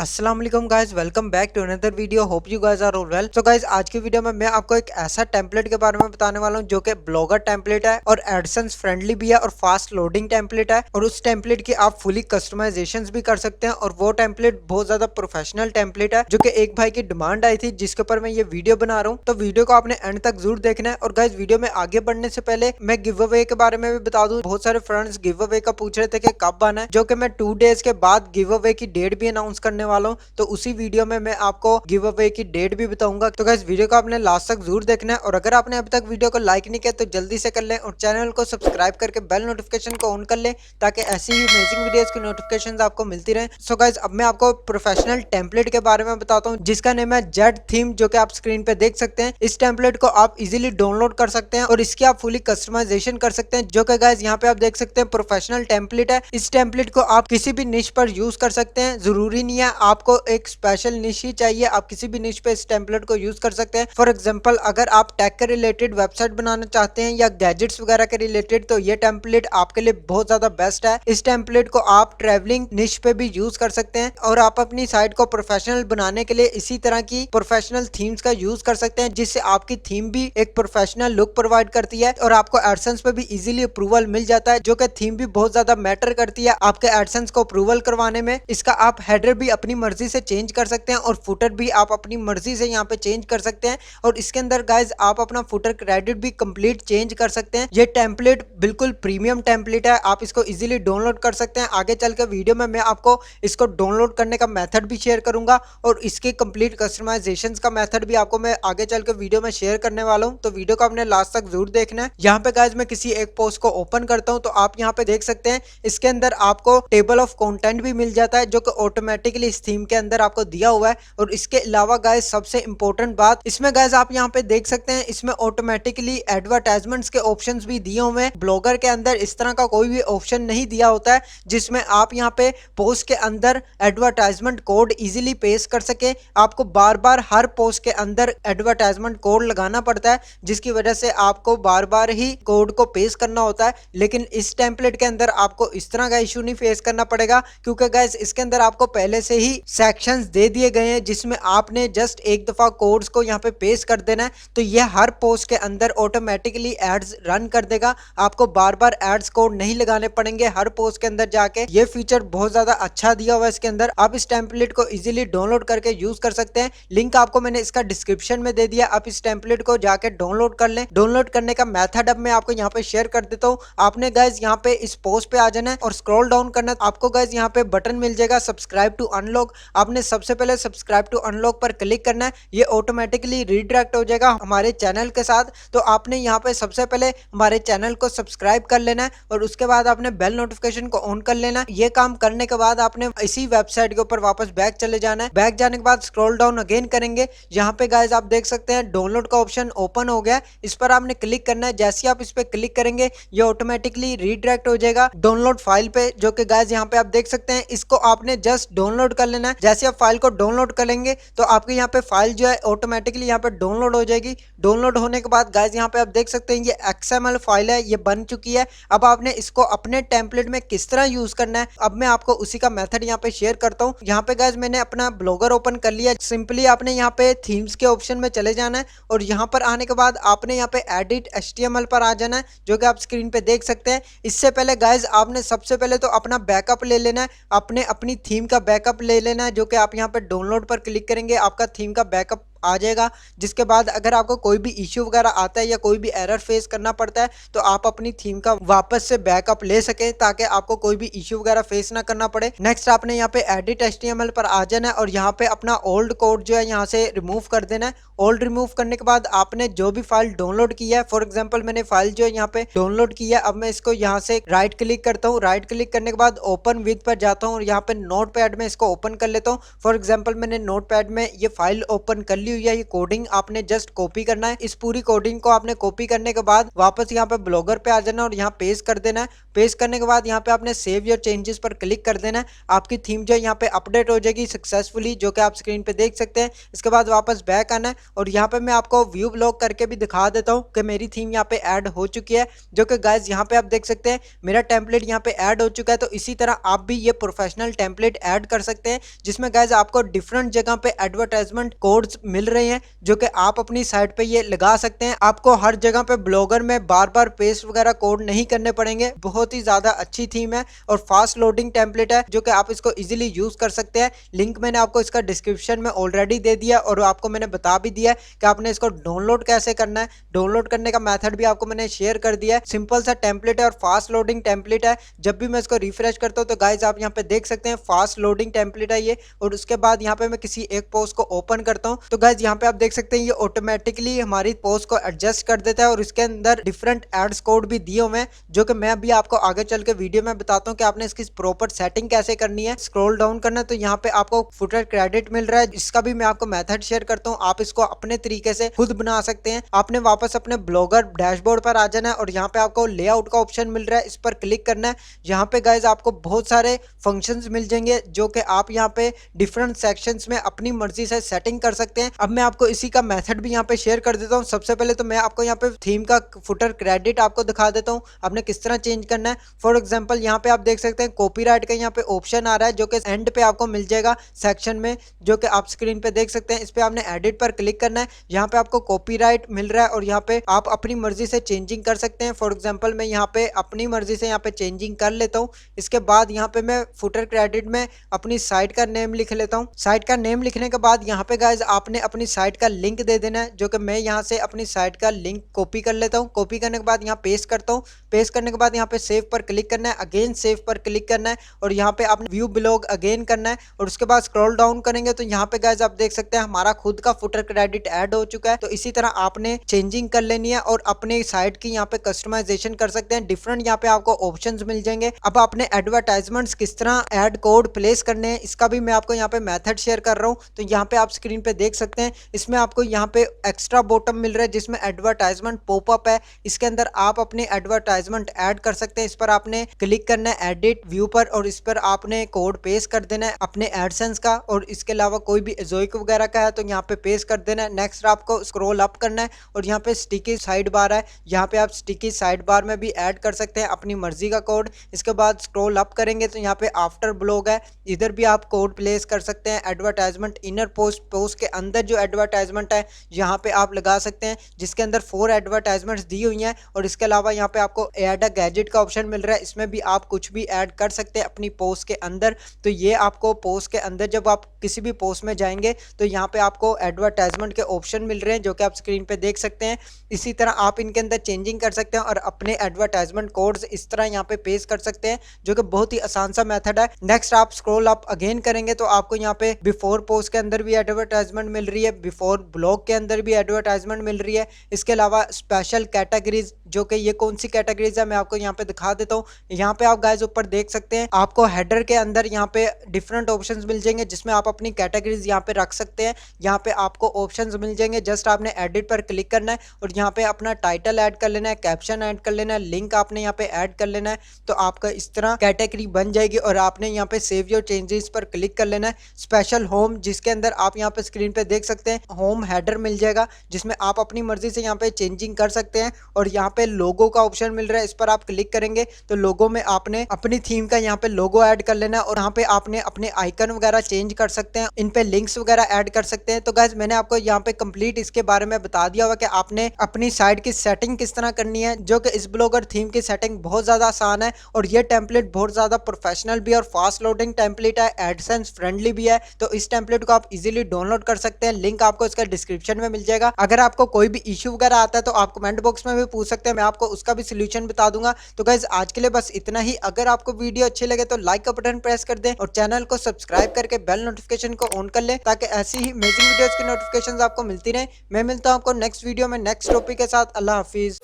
अस्सलाम वालेकुम guys, welcome back to another video. Hope you guys are all well. So guys, आज की video में मैं आपको एक ऐसा टेम्पलेट के बारे में बताने वाला हूं जो कि ब्लॉगर टेम्पलेट है और एडसेंस फ्रेंडली भी है और फास्ट लोडिंग टेम्पलेट है। और उस टेम्पलेट की आप फुली कस्टमाइजेशंस भी कर सकते हैं और वो टेम्पलेट बहुत ज्यादा प्रोफेशनल टेम्पलेट है जो कि एक भाई की डिमांड आई थी जिसके ऊपर मैं ये वीडियो बना रहा हूँ। तो वीडियो को आपने एंड तक जरूर देखना है। और गाइस, वीडियो में आगे बढ़ने से पहले मैं गिव अवे के बारे में भी बता दूं। बहुत सारे फ्रेंड्स गिव अवे का पूछ रहे थे कि कब आना है, जो कि मैं 2 डेज के बाद गिव अवे की डेट भी अनाउंस करने वाला हूँ। तो उसी वीडियो में मैं आपको गिव अवे की डेट भी बताऊंगा। तो गाइस, वीडियो को आपने लास्ट तक जरूर देखना है। और अगर आपने अभी तक वीडियो को लाइक नहीं किया तो जल्दी से कर लें और चैनल को सब्सक्राइब करके बेल नोटिफिकेशन को ऑन कर लें ताकि ऐसी ही अमेजिंग वीडियोस की नोटिफिकेशंस आपको मिलती रहे। सो गाइस, अब मैं आपको प्रोफेशनल टेम्पलेट के बारे में बताता हूँ जिसका नेम है जेड थीम, जो कि आप स्क्रीन पे देख सकते हैं। इस टेम्पलेट को आप इजीली डाउनलोड कर सकते हैं और इसकी आप फुली कस्टमाइजेशन कर सकते हैं, जो कि गाइस यहाँ पे आप देख सकते हैं प्रोफेशनल टेम्पलेट है। इस टेम्पलेट को आप किसी भी निश पर यूज कर सकते हैं। जरूरी नहीं है आपको एक स्पेशल निश ही चाहिए, आप किसी भी निश पे इस टेम्पलेट को यूज कर सकते हैं। फॉर एग्जांपल, अगर आप टेक के रिलेटेड वेबसाइट बनाना चाहते हैं या गैजेट्स वगैरह के रिलेटेड, तो ये टेम्पलेट आपके लिए बहुत ज्यादा बेस्ट है। इस टेम्पलेट को आप ट्रैवलिंग निश पे भी यूज कर सकते हैं और आप अपनी साइट को प्रोफेशनल बनाने के लिए इसी तरह की प्रोफेशनल थीम्स का यूज कर सकते हैं, जिससे आपकी थीम भी एक प्रोफेशनल लुक प्रोवाइड करती है और आपको एडसेंस पे भी इजीली अप्रूवल मिल जाता है, जो कि थीम भी बहुत ज्यादा मैटर करती है आपके एडसेंस को अप्रूवल करवाने में। इसका आप हेडर भी अपनी मर्जी से चेंज कर सकते हैं और फुटर भी आप अपनी मर्जी से यहाँ पे चेंज कर सकते हैं। और इसके अंदर गाइज आप अपना फुटर क्रेडिट भी कंप्लीट चेंज कर सकते हैं। ये टेम्पलेट बिल्कुल प्रीमियम टेम्पलेट है, आप इसको इजीली डाउनलोड कर सकते हैं। आगे चल के वीडियो में मैं आपको इसको डाउनलोड करने का मेथड भी शेयर करूंगा और इसके कंप्लीट कस्टमाइजेशन का मेथड भी आपको मैं आगे चल के वीडियो में शेयर करने वाला हूँ। तो वीडियो को आपने लास्ट तक जरूर देखना है। यहाँ पे गाइज मैं किसी एक पोस्ट को ओपन करता हूँ तो आप यहाँ पे देख सकते हैं इसके अंदर आपको टेबल ऑफ कंटेंट भी मिल जाता है, जो कि ऑटोमेटिकली इस थीम के अंदर आपको दिया हुआ है। और इसके अलावा गाइज सबसे इंपॉर्टेंट बात, इसमें गाइज आप यहाँ पे देख सकते हैं इसमें ऑटोमेटिकली एडवर्टाइजमेंट्स के ऑप्शंस भी दिए हुए हैं। ब्लॉगर के अंदर इस तरह का कोई भी ऑप्शन नहीं दिया होता है जिसमें आप यहाँ पे पोस्ट के अंदर एडवर्टाइजमेंट कोड इजीली पेश कर सके। आपको बार बार हर पोस्ट के अंदर एडवर्टाइजमेंट कोड लगाना पड़ता है, जिसकी वजह से आपको बार बार ही कोड को पेश करना होता है। लेकिन इस टेम्पलेट के अंदर आपको इस तरह का इशू नहीं फेस करना पड़ेगा, क्योंकि गाइस इसके अंदर आपको पहले से ही सेक्शंस दे दिए गए हैं जिसमें आपने जस्ट एक दफा कोड्स को यहाँ पे पेस्ट कर देना है। तो यह हर पोस्ट के अंदर ऑटोमेटिकली एड्स रन कर देगा, आपको बार बार एड्स कोड नहीं लगाने पड़ेंगे हर पोस्ट के अंदर जाके। ये फीचर बहुत ज्यादा अच्छा दिया हुआ है इसके अंदर। आप इस टेम्पलेट को इजीली डाउनलोड करके यूज कर सकते हैं। लिंक आपको मैंने इसका डिस्क्रिप्शन में दे दिया, आप इस टेम्पलेट को जाके डाउनलोड कर लें। डाउनलोड करने का मेथड अब मैं आपको यहाँ पे शेयर कर देता हूँ। आपने गाइज यहाँ पे इस पोस्ट पे आ जाना है और स्क्रॉल डाउन करना है। आपको गाइज यहाँ पे बटन मिल जाएगा सब्सक्राइब टू अनलॉक। आपने सबसे पहले सब्सक्राइब टू अनलॉक पर क्लिक करना है। ये ऑटोमेटिकली रीडायरेक्ट हो जाएगा हमारे चैनल के साथ। तो आपने यहाँ पे सबसे पहले हमारे चैनल को सब्सक्राइब कर लेना है और उसके बाद आपने बेल नोटिफिकेशन को ऑन कर लेना है। ये काम करने के बाद आपने इसी वेबसाइट के ऊपर वापस बैक चले जाना है। बैक जाने के बाद स्क्रॉल डाउन अगेन करेंगे। यहाँ पे गाइज आप देख सकते हैं डाउनलोड का ऑप्शन ओपन हो गया, इस पर आपने क्लिक करना है। जैसे आप इस पे क्लिक करेंगे ये ऑटोमेटिकली रीडायरेक्ट हो जाएगा डाउनलोड फाइल पे, जो कि गाइज यहाँ पे आप देख सकते हैं। इसको आपने जस्ट डाउनलोड कर लेना है। जैसे आप फाइल को डाउनलोड करेंगे तो आपके यहाँ पे फाइल जो है ऑटोमेटिकली यहाँ पे डाउनलोड हो जाएगी। डाउनलोड होने के बाद गाइज यहाँ पे आप देख सकते हैं ये XML फाइल है, ये बन चुकी है। अब आपने इसको अपने टेम्पलेट में किस तरह यूज करना है, अब मैं आपको उसी का मेथड यहाँ पे शेयर करता हूँ। यहाँ पे गाइज मैंने अपना ब्लॉगर ओपन कर लिया। सिंपली आपने यहाँ पे थीम्स के ऑप्शन में चले जाना है और यहाँ पर आने के बाद आपने यहाँ पे एडिट HTML पर आ जाना है, जो कि आप स्क्रीन पे देख सकते हैं। इससे पहले गाइज आपने सबसे पहले तो अपना बैकअप ले लेना है, आपने अपनी थीम का बैकअप ले लेना है, जो कि आप यहाँ पे डाउनलोड पर क्लिक करेंगे आपका थीम का बैकअप आ जाएगा। जिसके बाद अगर आपको कोई भी इश्यू वगैरह आता है या कोई भी एरर फेस करना पड़ता है तो आप अपनी थीम का वापस से बैकअप ले सकें, ताकि आपको कोई भी इश्यू वगैरह फेस ना करना पड़े। नेक्स्ट आपने यहाँ पे एडिट HTML पर आ जाना है और यहाँ पे अपना ओल्ड कोड जो है यहाँ से रिमूव कर देना है। ओल्ड रिमूव करने के बाद आपने जो भी फाइल डाउनलोड की है, फॉर एग्जाम्पल मैंने फाइल जो है यहाँ पे डाउनलोड की है, अब मैं इसको यहाँ से राइट क्लिक करता हूँ। राइट क्लिक करने के बाद ओपन विद पर जाता हूँ और यहाँ पे नोटपैड में इसको ओपन कर लेता हूँ। फॉर एग्जाम्पल मैंने नोटपैड में ये फाइल ओपन कर ली दी हुई है ये कोडिंग आपने जस्ट कॉपी करना है। इस पूरी कोडिंग को आपने कॉपी करने के बाद वापस यहाँ पे ब्लॉगर पे आ जाना और यहाँ पेस्ट कर देना है। पेस्ट करने के बाद यहाँ पे आपने सेव योर चेंजेस पर क्लिक कर देना है। आपकी थीम जो है यहाँ पे अपडेट हो जाएगी सक्सेसफुली, जो कि आप स्क्रीन पे देख सकते हैं। इसके बाद वापस बैक आना है और यहाँ पे मैं आपको व्यू ब्लॉग करके भी दिखा देता हूँ कि मेरी थीम यहाँ पे ऐड हो चुकी है, जो कि गाइज यहाँ पे आप देख सकते हैं मेरा टेम्पलेट यहाँ पे ऐड हो चुका है। तो इसी तरह आप भी ये प्रोफेशनल टेम्पलेट ऐड कर सकते हैं, जिसमें गाइज आपको डिफरेंट जगह पे एडवर्टाइजमेंट कोड्स मिल रहे हैं, जो कि आप अपनी साइट पे ये लगा सकते हैं। आपको हर जगह पे ब्लॉगर में बार बार पेस्ट वगैरह कोड नहीं करने पड़ेंगे। बहुत ही ज्यादा अच्छी थीम है और फास्ट लोडिंग टेम्पलेट है, जो कि आप इसको इजीली यूज कर सकते हैं। लिंक मैंने आपको इसका डिस्क्रिप्शन में ऑलरेडी दे दिया और आपको मैंने बता भी दिया कि आपने इसको डाउनलोड कैसे करना है। डाउनलोड करने का मेथड भी आपको मैंने शेयर कर दिया है। सिंपल सा टेम्पलेट है और फास्ट लोडिंग टेम्पलेट है। जब भी मैं इसको रिफ्रेश करता हूँ तो गाइज आप यहाँ पे देख सकते हैं फास्ट लोडिंग टेम्पलेट है ये। और उसके बाद यहाँ पे मैं किसी एक पोस्ट को ओपन करता हूँ तो गाइज यहाँ पे आप देख सकते हैं ये ऑटोमेटिकली हमारी पोस्ट को एडजस्ट कर देता है और इसके अंदर डिफरेंट एड्स कोड भी दिए हुए हैं, जो कि मैं अभी आपको आगे चल के वीडियो में बताता हूँ कि आपने इसकी प्रॉपर सेटिंग कैसे करनी है। स्क्रॉल डाउन करना है तो यहाँ पे आपको फुटर क्रेडिट मिल रहा है, इसका भी मैं आपको मेथड शेयर करता हूँ। आप इसको अपने तरीके से खुद बना सकते हैं। आपने वापस अपने ब्लॉगर डैशबोर्ड पर आ जाना है और यहाँ पे आपको लेआउट का ऑप्शन मिल रहा है, इस पर क्लिक करना है। यहाँ पे गाइज आपको बहुत सारे फंक्शंस मिल जाएंगे, जो कि आप यहाँ पे डिफरेंट सेक्शंस में अपनी मर्जी से सेटिंग कर सकते हैं। अब मैं आपको इसी का मेथड भी यहाँ पे शेयर कर देता हूँ। सबसे पहले तो मैं आपको यहाँ पे थीम का फुटर क्रेडिट आपको दिखा देता हूँ, आपने किस तरह चेंज करना है। फॉर एग्जाम्पल यहाँ पे आप देख सकते हैं कॉपीराइट का यहाँ पे ऑप्शन आ रहा है, जो कि एंड पे आपको मिल जाएगा सेक्शन में, जो कि आप स्क्रीन पे देख सकते हैं। इस पे आपने एडिट पर क्लिक करना है। यहाँ पे आपको कॉपीराइट मिल रहा है और यहाँ पे आप अपनी मर्जी से चेंजिंग कर सकते हैं। फॉर एग्जांपल मैं यहाँ पे अपनी मर्जी से यहाँ पे चेंजिंग कर लेता हूँ। इसके बाद यहाँ पे मैं फुटर क्रेडिट में अपनी साइट का नेम लिख लेता हूँ। साइट का नेम लिखने के बाद यहाँ पे गाइज आपने अपनी साइट का लिंक दे देना है, जो कि मैं यहाँ से अपनी साइट का लिंक कॉपी कर लेता हूँ। कॉपी करने के बाद यहाँ पेस्ट करता हूँ। पेस्ट करने के बाद यहाँ पे सेव पर क्लिक करना है, अगेन सेव पर क्लिक करना है और यहाँ पे आपने व्यू ब्लॉग अगेन करना है। और उसके बाद स्क्रॉल डाउन करेंगे तो यहाँ पे गाइज आप देख सकते हैं हमारा खुद का फुटर क्रेडिट ऐड हो चुका है। तो इसी तरह आपने चेंजिंग कर लेनी है और अपने साइट की यहाँ पे कस्टमाइजेशन कर सकते हैं। डिफरेंट यहाँ पे आपको ऑप्शंस मिल जाएंगे। अब आपने एडवर्टाइजमेंट्स किस तरह ऐड कोड प्लेस करने हैं, इसका भी मैं आपको यहाँ पे मेथड शेयर कर रहा हूँ। तो यहाँ पे आप स्क्रीन पे देख सकते हैं, इसमें आपको यहाँ पे एक्स्ट्रा बॉटम मिल रहा है, जिसमें एडवर्टाइजमेंट पॉपअप है। इसके अंदर आप अपनी एडवर्टाइजमेंट ऐड कर सकते हैं। इस पर आपने क्लिक करना है एडिट व्यू पर और इस पर आपने कोड पेस्ट कर देना है अपने एडसेंस का, और इसके अलावा कोई भी जोइक वगैरह का है तो यहाँ पे पेस्ट कर देना है। नेक्स्ट आपको स्क्रॉल अप करना है और यहाँ पे स्टिकी साइड बार है, यहाँ पे आप स्टिकी साइड बार में भी ऐड कर सकते हैं अपनी मर्जी का कोड। इसके बाद स्क्रॉल अप करेंगे तो यहाँ पे आफ्टर ब्लॉग है, इधर भी आप कोड प्लेस कर सकते हैं। एडवर्टाइजमेंट इनर पोस्ट के अंदर जो एडवर्टाइजमेंट है यहाँ पे आप लगा सकते हैं, जिसके अंदर 4 एडवर्टाइजमेंट्स दी हुई हैं। और इसके अलावा यहाँ पे आपको ऐड अ गैजेट का ऑप्शन मिल रहा है, इसमें भी आप कुछ भी ऐड कर सकते हैं अपनी पोस्ट के अंदर। तो ये आपको पोस्ट के अंदर जब आप किसी भी पोस्ट में जाएंगे तो यहाँ पे आपको एडवर्टाइजमेंट के ऑप्शन मिल रहे हैं, जो कि आप स्क्रीन पे देख सकते हैं। इसी तरह आप इनके अंदर चेंजिंग कर सकते हैं और अपने एडवर्टाइजमेंट कोड्स इस तरह यहाँ पे पेस्ट कर सकते हैं, जो कि बहुत ही आसान सा मेथड है। नेक्स्ट आप स्क्रॉल अप अगेन करेंगे तो आपको यहाँ पे बिफोर पोस्ट के अंदर भी एडवर्टाइजमेंट मिल रही है, बिफोर ब्लॉग के अंदर भी एडवर्टाइजमेंट मिल रही है। इसके अलावा स्पेशल कैटेगरीज, जो कि ये कौन सी कैटेगरीज है मैं आपको यहाँ पे दिखा देता हूँ। यहाँ पे आप गाइज ऊपर देख सकते हैं आपको हेडर के अंदर यहाँ पे डिफरेंट ऑप्शंस मिल जाएंगे, जिसमें आप अपनी कैटेगरीज यहाँ पे रख सकते हैं। यहाँ पे आपको ऑप्शंस मिल जाएंगे, जस्ट आपने एडिट पर क्लिक करना है और यहाँ पे अपना टाइटल ऐड कर लेना है, कैप्शन ऐड कर लेना है, लिंक आपने यहाँ पे ऐड कर लेना है। तो आपका इस तरह कैटेगरी बन जाएगी और आपने यहाँ पे सेव योर चेंजेस पर क्लिक कर लेना है। स्पेशल होम, जिसके अंदर आप यहाँ पे स्क्रीन पे देख सकते हैं होम हेडर मिल जाएगा, जिसमें आप अपनी मर्जी से यहाँ पे चेंजिंग कर सकते हैं। और यहाँ पे लोगो का ऑप्शन मिल रहा है, इस पर आप क्लिक करेंगे तो लोगो में आपने अपनी थीम का यहाँ पे लोगो ऐड कर लेना है और यहाँ पे आपने अपने आइकन वगैरह चेंज कर सकते हैं, इन पे लिंक्स वगैरह ऐड कर सकते हैं। तो गाइज मैंने आपको यहाँ पे कंप्लीट इसके बारे में बता दिया हुआ कि आपने अपनी साइट की सेटिंग किस तरह करनी है, जो कि इस ब्लॉगर थीम की सेटिंग बहुत ज्यादा आसान है और ये टेम्पलेट बहुत ज्यादा प्रोफेशनल भी और फास्ट लोडिंग टेम्पलेट है, एडसेंस फ्रेंडली भी है। तो इस टेम्पलेट को आप इजीली डाउनलोड कर सकते हैं, लिंक आपको इसका डिस्क्रिप्शन में मिल जाएगा। अगर आपको कोई भी इश्यू वगैरह आता है तो आप कमेंट बॉक्स में भी पूछ सकते हैं, मैं आपको उसका भी सोल्यूशन बता दूंगा। तो गाइज आज के लिए बस इतना ही। अगर आपको वीडियो अच्छी लगे तो लाइक का बटन प्रेस कर दें और चैनल को सब्सक्राइब करके बेल नोटिफिकेशन को ऑन कर लें, ताकि ऐसी ही अमेजिंग वीडियोस की नोटिफिकेशंस आपको मिलती रहे। मैं मिलता हूं आपको नेक्स्ट वीडियो में नेक्स्ट टॉपिक के साथ। अल्लाह हाफिज।